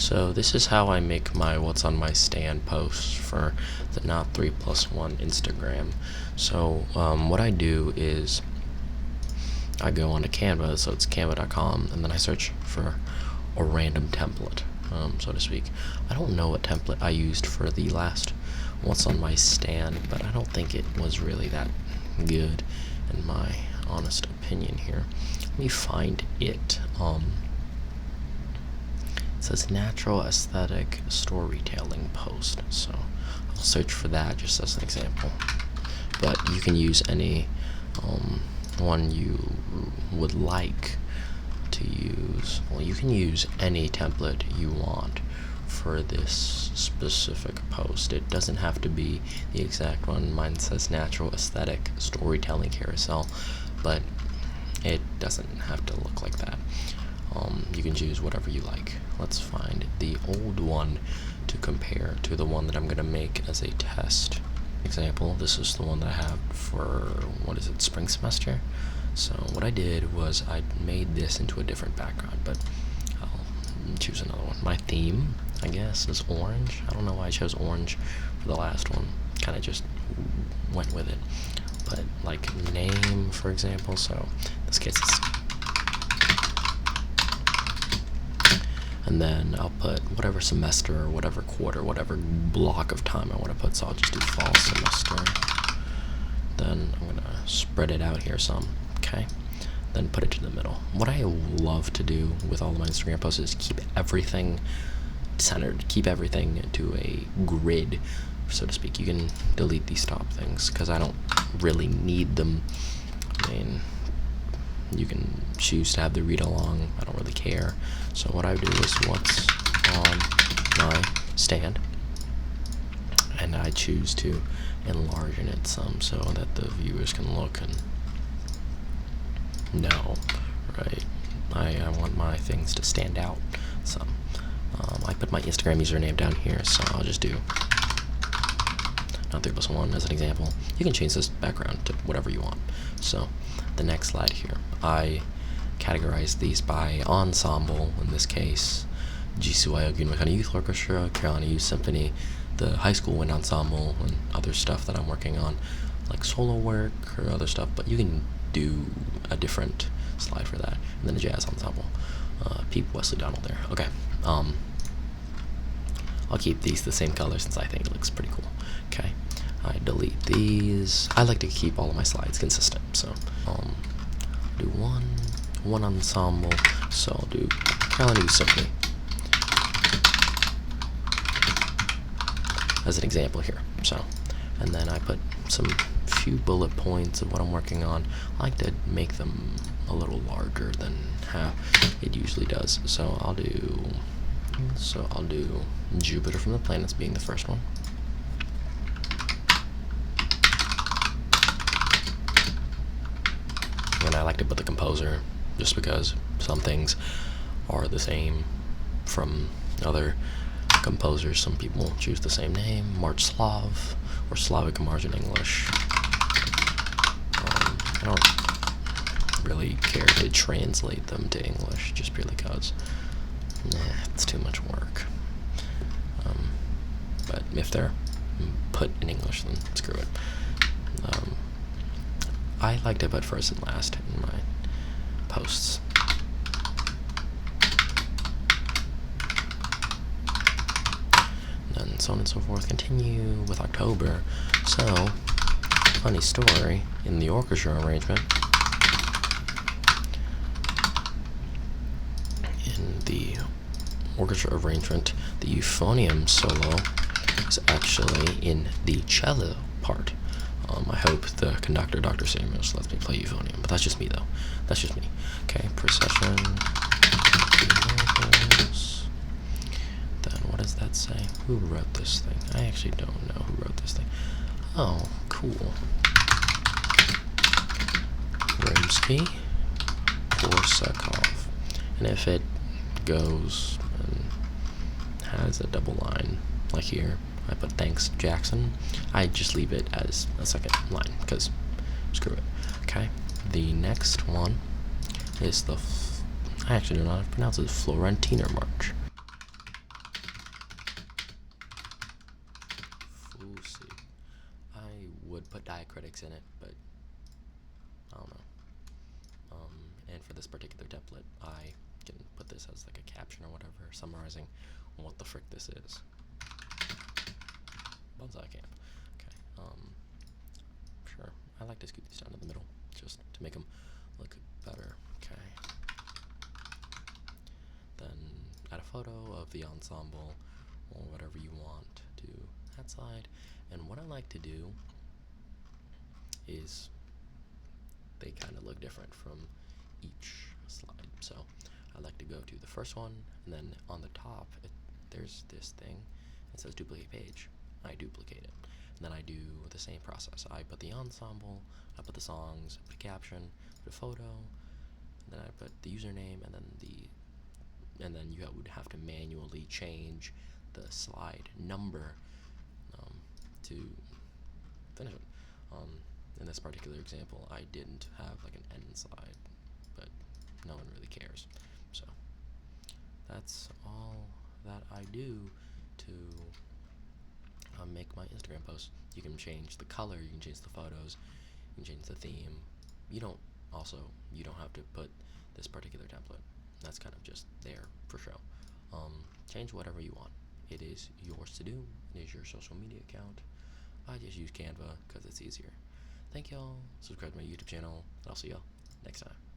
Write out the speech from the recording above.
So this is how I make my what's on my stand posts for the Not 3+1 Instagram. So what I do is I go onto Canva, so it's canva.com, and then I search for a random template, so to speak. I don't know what template I used for the last what's on my stand, but I don't think it was really that good in my honest opinion here. Let me find it. It says natural aesthetic storytelling post, so I'll search for that just as an example. But you can use any one you would like to use. Well, you can use any template you want for this specific post. It doesn't have to be the exact one. Mine says natural aesthetic storytelling carousel, but it doesn't have to look like that. You can choose whatever you like. Let's find the old one to compare to the one that I'm going to make as a test example. This is the one that I have for, spring semester. So what I did was I made this into a different background, but I'll choose another one. My theme, I guess, is orange. I don't know why I chose orange for the last one. Kind of just went with it. But like name, for example, so in this case it's, and then I'll put whatever semester or whatever quarter, whatever block of time I want to put, so I'll just do fall semester. Then I'm gonna spread it out here some, okay? Then put it to the middle. What I love to do with all of my Instagram posts is keep everything centered, keep everything to a grid, so to speak. You can delete these top things because I don't really need them. I mean, you can choose to have the read along. I don't really care. So what I do is what's on my stand, and I choose to enlarge it some so that the viewers can look and know, right? I want my things to stand out some. I put my Instagram username down here, so I'll just do Not 3+1 as an example. You can change this background to whatever you want. So the next slide here, I categorize these by ensemble, in this case GCYO Gunmakana Youth Orchestra, Carolina Youth Symphony, the high school wind ensemble, and other stuff that I'm working on, like solo work or other stuff, but you can do a different slide for that. And then a jazz ensemble, Pete Wesley Donald there. Okay, I'll keep these the same color since I think it looks pretty cool. Okay, I delete these. I like to keep all of my slides consistent, so do one ensemble. So I'll do Carolina Youth Symphony as an example here. So, and then I put some few bullet points of what I'm working on. I like to make them a little larger than how it usually does. So I'll do Jupiter from the Planets being the first one. And I like to put the composer just because some things are the same from other composers. Some people choose the same name, March Slav or Slavic March in English. I don't really care to translate them to English just purely because it's too much work. But if they're put in English, then screw it. I like to put first and last in my posts. And then so on and so forth. Continue with October. So, funny story, in the orchestra arrangement, the euphonium solo is actually in the cello part. I hope the conductor, Dr. Samuels, lets me play euphonium, but that's just me though. That's just me. Okay, procession. Then what does that say? Who wrote this thing? I actually don't know who wrote this thing. Oh, cool. Rimsky-Korsakov. And if it goes and has a double line like here, I put thanks Jackson. I just leave it as a second line because screw it. Okay, the next one is I actually don't know how to pronounce it, Florentiner March. text in it, but I don't know. And for this particular template, I can put this as like a caption or whatever, summarizing what the frick this is. Bonsai camp. Okay. Sure. I like to scoot these down to the middle just to make them look better. Okay. Then add a photo of the ensemble or whatever you want to that side. And what I like to do is they kind of look different from each slide. So I like to go to the first one, and then on the top there's this thing. It says duplicate page. I duplicate it, and then I do the same process. I put the ensemble, I put the songs, I put a caption, put a photo, and then I put the username, and then you would have to manually change the slide number to finish it. In this particular example, I didn't have like an end slide, but no one really cares. So that's all that I do to make my Instagram posts. You can change the color, you can change the photos, you can change the theme. You don't have to put this particular template. That's kind of just there for show. Change whatever you want. It is yours to do. It is your social media account. I just use Canva because it's easier. Thank y'all. Subscribe to my YouTube channel, and I'll see y'all next time.